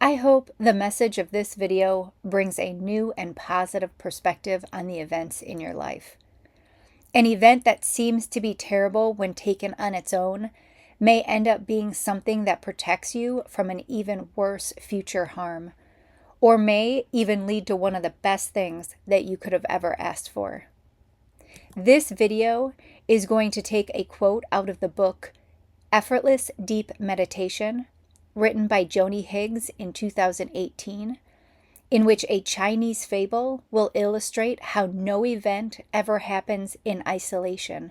I hope the message of this video brings a new and positive perspective on the events in your life. An event that seems to be terrible when taken on its own may end up being something that protects you from an even worse future harm, or may even lead to one of the best things that you could have ever asked for. This video is going to take a quote out of the book Effortless Deep Meditation, written by Joanie Higgs in 2018, in which a Chinese fable will illustrate how no event ever happens in isolation,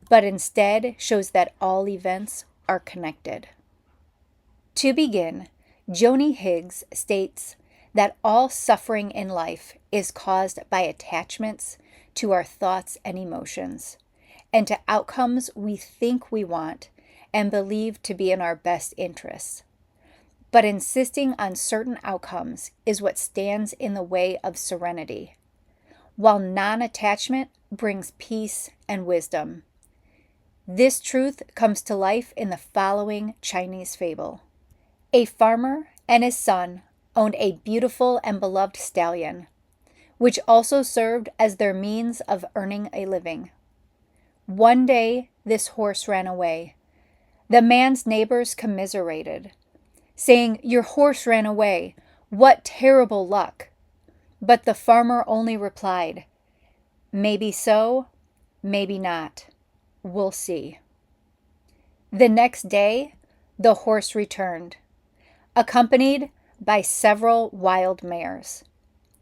but instead shows that all events are connected. To begin, Joanie Higgs states that all suffering in life is caused by attachments to our thoughts and emotions, and to outcomes we think we want and believe to be in our best interests. But insisting on certain outcomes is what stands in the way of serenity, while non-attachment brings peace and wisdom. This truth comes to life in the following Chinese fable. A farmer and his son owned a beautiful and beloved stallion, which also served as their means of earning a living. One day, this horse ran away. The man's neighbors commiserated, saying, "Your horse ran away. What terrible luck." But the farmer only replied, "Maybe so, maybe not. We'll see." The next day, the horse returned, accompanied by several wild mares.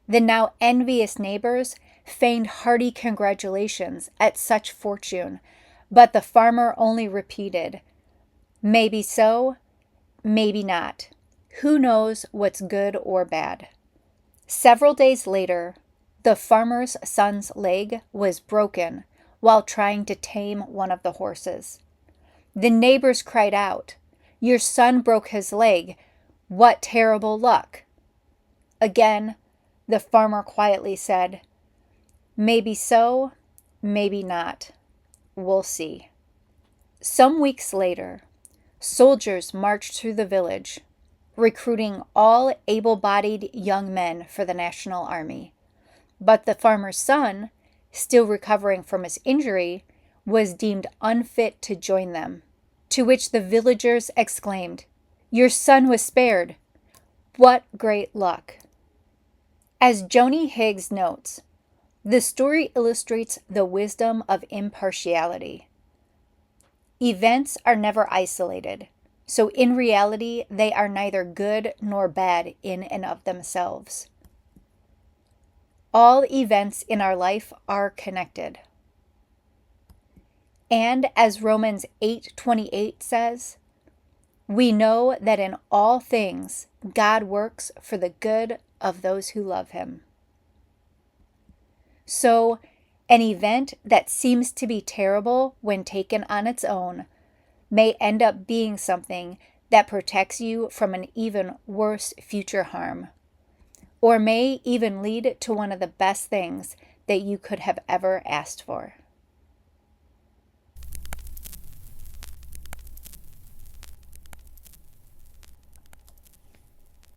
The now envious neighbors feigned hearty congratulations at such fortune, but the farmer only repeated, "Maybe so, maybe not. Who knows what's good or bad?" Several days later, the farmer's son's leg was broken while trying to tame one of the horses. The neighbors cried out, "Your son broke his leg. What terrible luck!" Again, the farmer quietly said, "Maybe so, maybe not. We'll see." Some weeks later, soldiers marched through the village, recruiting all able-bodied young men for the National Army. But the farmer's son, still recovering from his injury, was deemed unfit to join them, to which the villagers exclaimed, "Your son was spared. What great luck!" As Joanie Higgs notes, the story illustrates the wisdom of impartiality. Events are never isolated, so in reality, they are neither good nor bad in and of themselves. All events in our life are connected. And as Romans 8:28 says, we know that in all things God works for the good of those who love him. So, an event that seems to be terrible when taken on its own may end up being something that protects you from an even worse future harm, or may even lead to one of the best things that you could have ever asked for.